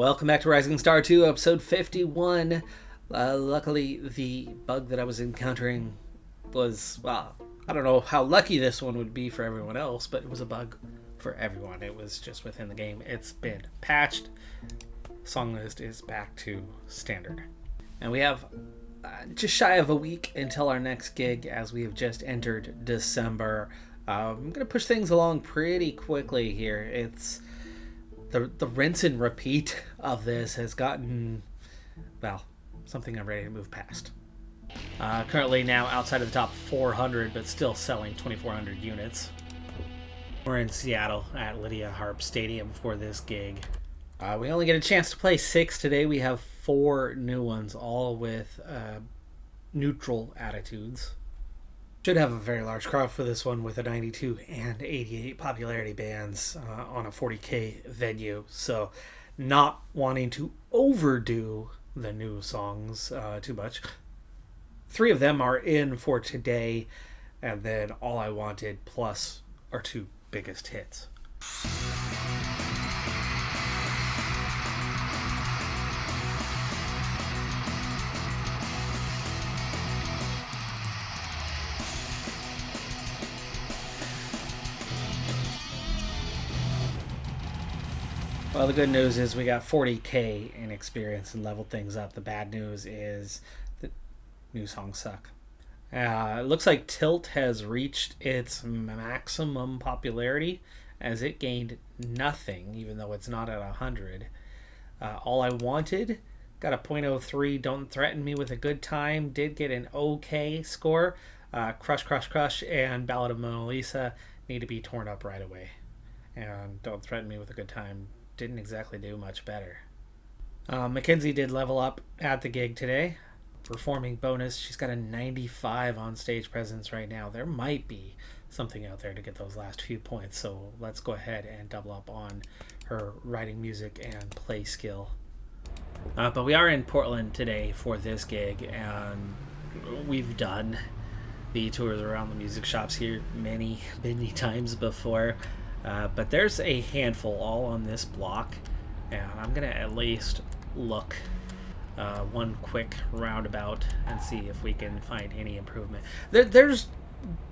Welcome back to Rising Star 2, episode 51. Luckily, the bug that I was encountering was, well, I don't know how lucky this one would be for everyone else, but it was a bug for everyone. It was just within the game. It's been patched. Song list is back to standard. And we have just shy of a week until our next gig, as we have just entered December. I'm going to push things along pretty quickly here. It's the rinse and repeat of this has gotten, well, something I'm ready to move past. Currently now outside of the top 400, but still selling 2,400 units. We're in Seattle at Lydia Harp Stadium for this gig. We only get a chance to play 6 today. We have 4 new ones, all with neutral attitudes. Should have a very large crowd for this one with a 92 and 88 popularity bands on a 40K venue. So not wanting to overdo the new songs too much. 3 of them are in for today, and then All I Wanted plus our 2 biggest hits. Well, the good news is we got 40K in experience and leveled things up. The bad news is the new songs suck. It looks like Tilt has reached its maximum popularity, as it gained nothing, even though it's not at 100. All I Wanted got a .03. Don't Threaten Me with a Good Time did get an okay score. Crush, Crush, Crush and Ballad of Mona Lisa need to be torn up right away. And Don't Threaten Me with a Good Time didn't exactly do much better. Mackenzie did level up at the gig today. Performing bonus, she's got a 95 on stage presence right now. There might be something out there to get those last few points, so let's go ahead and double up on her writing music and play skill. But we are in Portland today for this gig, and we've done the tours around the music shops here many times before. But there's a handful all on this block, and I'm going to at least look one quick roundabout and see if we can find any improvement. There's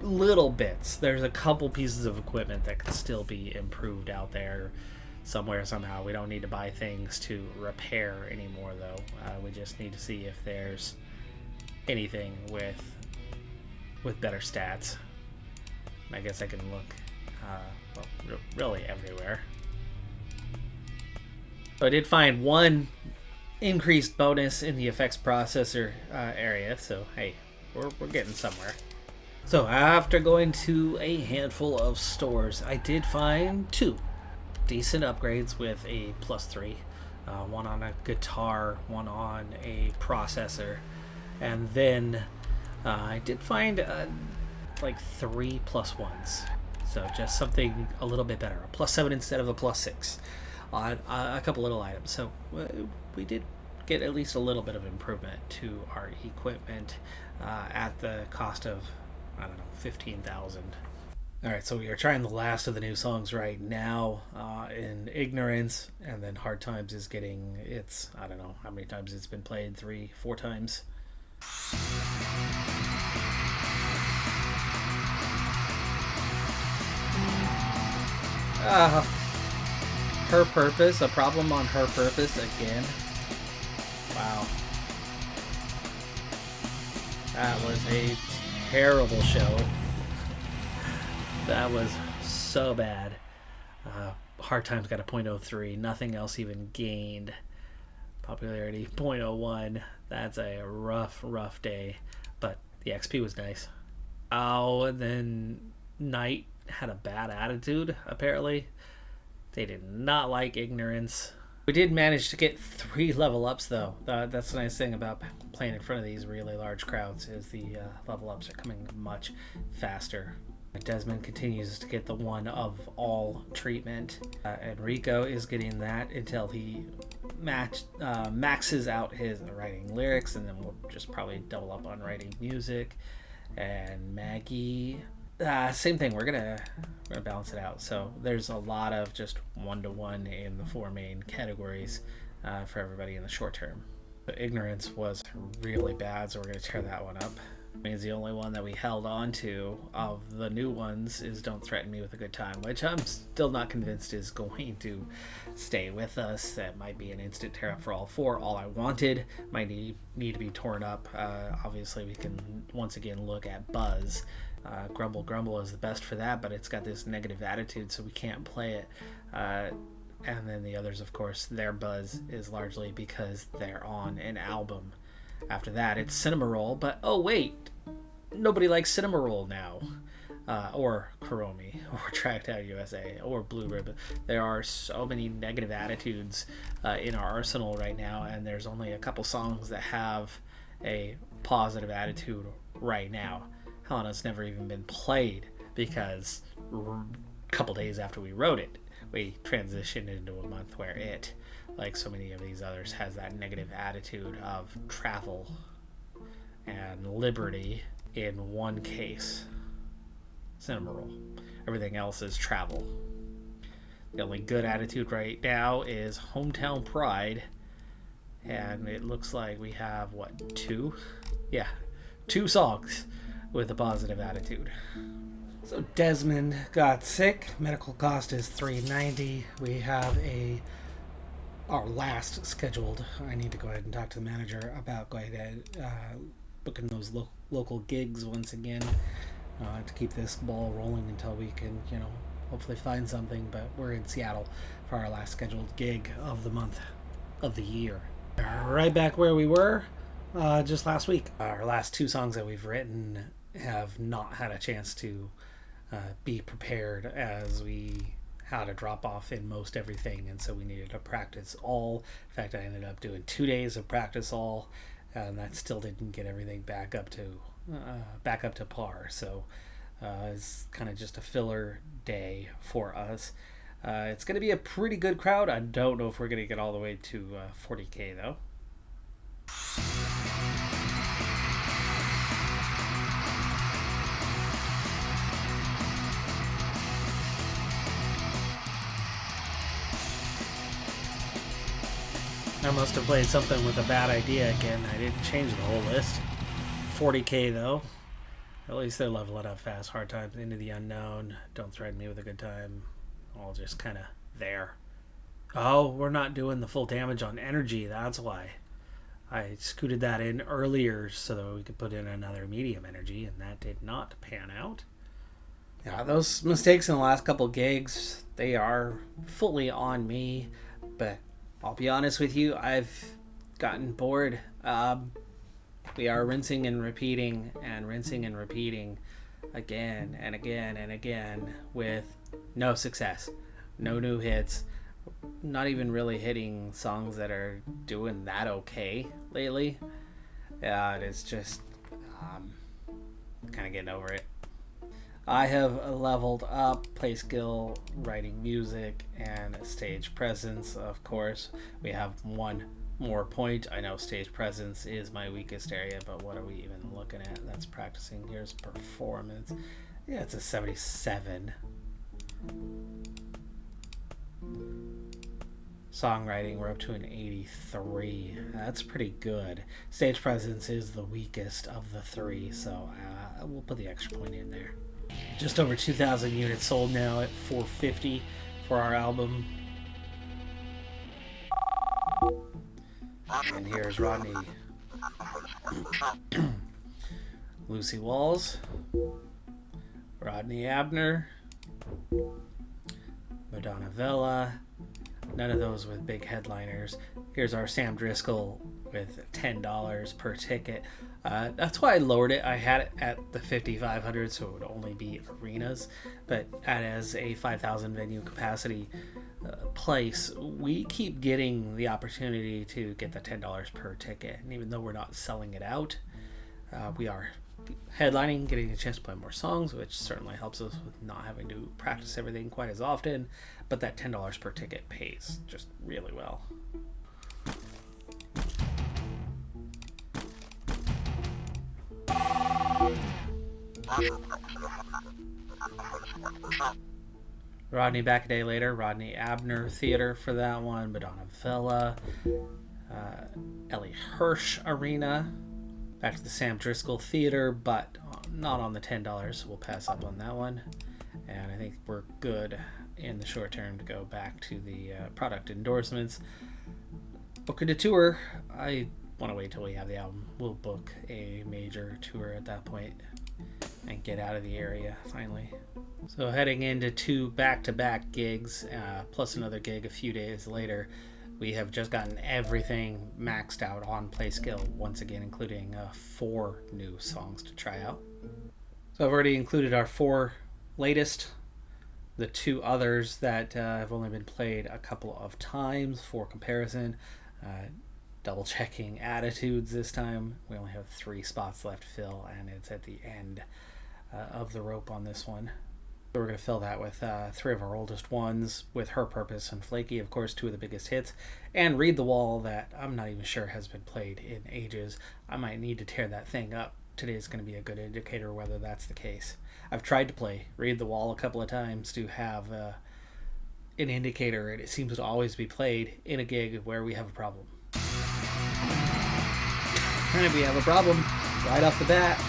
little bits. There's a couple pieces of equipment that could still be improved out there somewhere, somehow. We don't need to buy things to repair anymore, though. We just need to see if there's anything with better stats. I guess I can look really everywhere. So I did find one increased bonus in the effects processor area, so hey, we're getting somewhere. So after going to a handful of stores, I did find 2 decent upgrades with a +3. One on a guitar, one on a processor, and then I did find like 3 +1s. So just something a little bit better, a +7 instead of a +6 on a couple little items. So we did get at least a little bit of improvement to our equipment at the cost of, I don't know, 15,000. All right, so we are trying the last of the new songs right now in Ignorance, and then Hard Times is getting its, I don't know how many times it's been played, 3-4 times. Her Purpose, a problem on Her Purpose again. Wow. That was a terrible show. That was so bad. Hard Times got a .03. Nothing else even gained. Popularity .01. That's a rough day. But the XP was nice. Oh, and then Night had a bad attitude, apparently. They did not like Ignorance. We did manage to get 3 level ups, though. That's the nice thing about playing in front of these really large crowds, is the level ups are coming much faster. Desmond continues to get the one of all treatment. Enrico is getting that until he maxes out his writing lyrics, and then we'll just probably double up on writing music. And Maggie, same thing. We're gonna balance it out. So there's a lot of just 1-to-1 in the 4 main categories. for everybody in the short term. The ignorance was really bad, so we're going to tear that one up. It means the only one that we held on to of the new ones is Don't Threaten Me with a Good Time, which I'm still not convinced is going to stay with us. That might be an instant tear up for all four. All I Wanted might need to be torn up. Obviously, we can once again look at Buzz. Grumble Grumble is the best for that, but it's got this negative attitude, so we can't play it. And then the others, of course, their buzz is largely because they're on an album. After that, it's Cinema Roll, but oh wait, nobody likes Cinema Roll now. Or Kuromi, or Tracked Out USA, or Blue Ribbon. There are so many negative attitudes in our arsenal right now, and there's only a couple songs that have a positive attitude right now. Helena's never even been played because a couple days after we wrote it, we transitioned into a month where it, like so many of these others, has that negative attitude of travel and liberty in one case. Cinema Roll. Everything else is travel. The only good attitude right now is Hometown Pride, and it looks like we have, what, two? Yeah, 2 songs with a positive attitude. So Desmond got sick. Medical cost is $390. We have our last scheduled. I need to go ahead and talk to the manager about going ahead booking those local gigs once again to keep this ball rolling until we can, hopefully find something. But we're in Seattle for our last scheduled gig of the month of the year. Right back where we were just last week. Our last 2 songs that we've written have not had a chance to be prepared, as we had a drop off in most everything, and so we needed to practice all. In fact, I ended up doing 2 days of practice all, and that still didn't get everything back up to par. So it's kind of just a filler day for us. It's going to be a pretty good crowd. I don't know if we're going to get all the way to 40K though. I must have played something with a bad idea again. I didn't change the whole list. 40K though. At least they're leveling up fast. Hard Times, Into the Unknown, Don't Threaten Me with a Good Time. All just kind of there. Oh, we're not doing the full damage on energy. That's why. I scooted that in earlier so that we could put in another medium energy, and that did not pan out. Yeah, those mistakes in the last couple gigs, they are fully on me, but I'll be honest with you, I've gotten bored. We are rinsing and repeating again and again and again with no success, no new hits, not even really hitting songs that are doing that okay lately. It's just kind of getting over it. I have leveled up play skill, writing music, and stage presence. Of course, we have 1 more point. I know stage presence is my weakest area, but what are we even looking at? That's practicing. Here's performance. Yeah, it's a 77. Songwriting, we're up to an 83. That's pretty good. Stage presence is the weakest of the 3, so we'll put the extra point in there. Just over 2,000 units sold now at 450 for our album. And here's Rodney. Lucy Walls, Rodney Abner, Madonna Vella. None of those with big headliners. Here's our Sam Driscoll with $10 per ticket. That's why I lowered it. I had it at the 5,500, so it would only be arenas. But as a 5,000 venue capacity place, we keep getting the opportunity to get the $10 per ticket. And even though we're not selling it out, we are headlining, getting a chance to play more songs, which certainly helps us with not having to practice everything quite as often. But that $10 per ticket pays just really well. Rodney back a day later, Rodney Abner Theater for that one, Madonna Villa, Ellie Hirsch Arena, back to the Sam Driscoll Theater, but not on the $10, so we'll pass up on that one. And I think we're good in the short term to go back to the product endorsements. Booking a tour, I want to wait till we have the album. We'll book a major tour at that point and get out of the area finally. So heading into 2 back-to-back gigs, plus another gig a few days later, we have just gotten everything maxed out on PlaySkill once again, including 4 new songs to try out. So I've already included our 4 latest. The 2 others that have only been played a couple of times for comparison. Double checking attitudes this time. We only have 3 spots left to fill, and it's at the end of the rope on this one. So we're going to fill that with 3 of our oldest ones, with Her Purpose and Flaky, of course, 2 of the biggest hits, and Read the Wall, that I'm not even sure has been played in ages. I might need to tear that thing up. Today's going to be a good indicator whether that's the case. I've tried to play Read the Wall a couple of times to have an indicator, and it seems to always be played in a gig where we have a problem. And we have a problem right off the bat.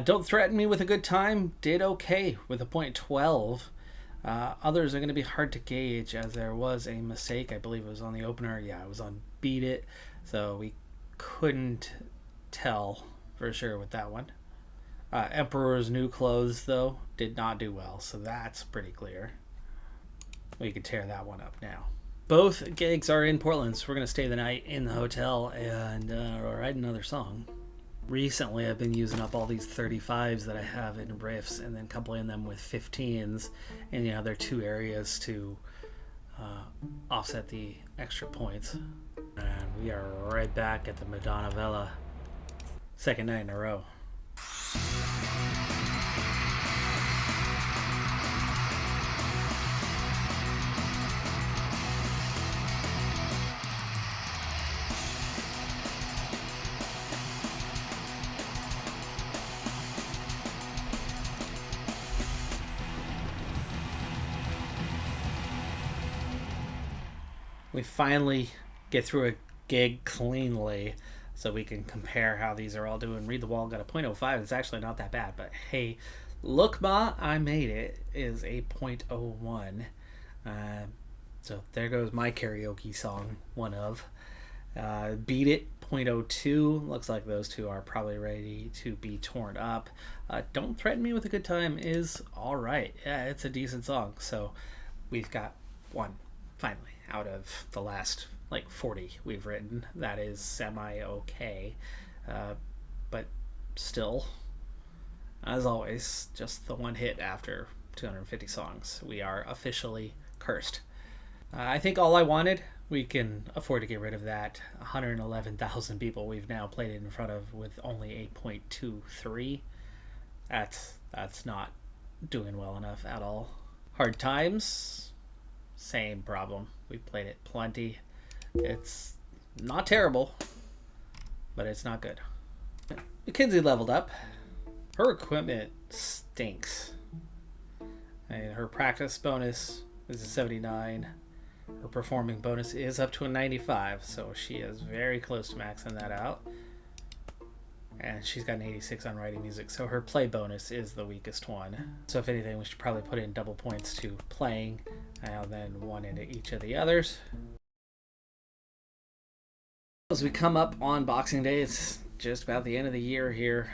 Don't Threaten Me with a Good Time did okay with a .12. Others are going to be hard to gauge, as there was a mistake. I believe it was on the opener. Yeah, it was on Beat It. So we couldn't tell for sure with that one. Emperor's New Clothes, though, did not do well. So that's pretty clear. We could tear that one up now. Both gigs are in Portland, so we're going to stay the night in the hotel and write another song. Recently, I've been using up all these 35s that I have in riffs and then coupling them with 15s in the other 2 areas to offset the extra points. And we are right back at the Madonna Villa, second night in a row. We finally get through a gig cleanly, so we can compare how these are all doing. Read the Wall got a .05. It's actually not that bad, but hey, Look Ma, I Made It is a .01. So there goes my karaoke song, one of. Beat It, .02. Looks like those 2 are probably ready to be torn up. Don't Threaten Me with a Good Time is alright. Yeah, it's a decent song. So we've got one, finally, out of the last 40 we've written. That is semi-okay. But still, as always, just the one hit after 250 songs. We are officially cursed. I think All I Wanted, we can afford to get rid of that. 111,000 people we've now played it in front of with only a .23. That's not doing well enough at all. Hard Times, same problem. We played it plenty. It's not terrible, but it's not good. McKinsey leveled up. Her equipment stinks. And her practice bonus is a 79. Her performing bonus is up to a 95, so she is very close to maxing that out. And she's got an 86 on writing music, so her play bonus is the weakest one. So if anything, we should probably put in double points to playing, and then 1 into each of the others. As we come up on Boxing Day, it's just about the end of the year here.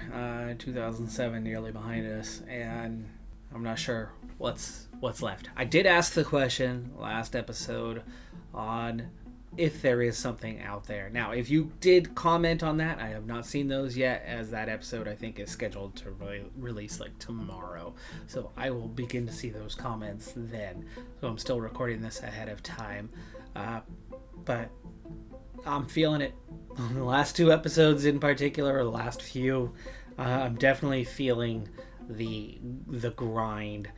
2007 nearly behind us, and I'm not sure what's left. I did ask the question last episode on if there is something out there. Now, if you did comment on that, I have not seen those yet, as that episode I think is scheduled to release tomorrow. So I will begin to see those comments then. So I'm still recording this ahead of time. But I'm feeling it. The last 2 episodes in particular, or the last few, I'm definitely feeling the grind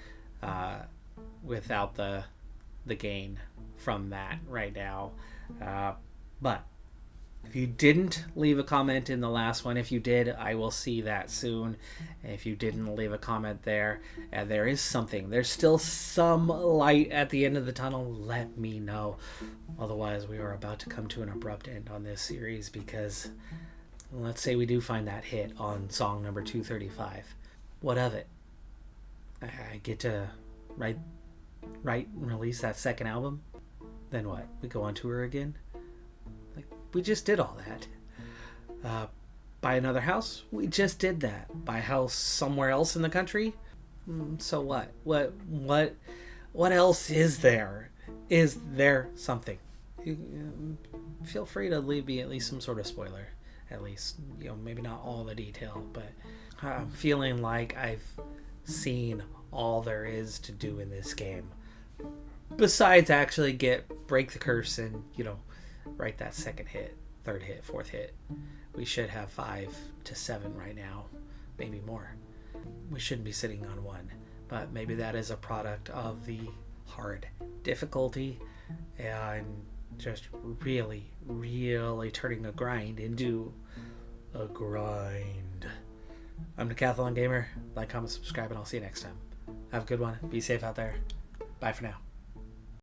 without the gain from that right now. But if you didn't leave a comment in the last one, if you did, I will see that soon. If you didn't leave a comment there, and there is something, there's still some light at the end of the tunnel, let me know. Otherwise, we are about to come to an abrupt end on this series, because let's say we do find that hit on song number 235. What of it? I get to write and release that second album? Then what? We go on tour again? Like, we just did all that. Buy another house? We just did that. Buy a house somewhere else in the country? So what? What else is there? Is there something? Feel free to leave me at least some sort of spoiler. At least, maybe not all the detail, but I'm feeling like I've seen all there is to do in this game. Besides actually break the curse and, write that second hit, third hit, fourth hit. We should have 5 to 7 right now, maybe more. We shouldn't be sitting on 1, but maybe that is a product of the hard difficulty and just really, really turning a grind into a grind. I'm Decathlon Gamer. Like, comment, subscribe, and I'll see you next time. Have a good one. Be safe out there. Bye for now.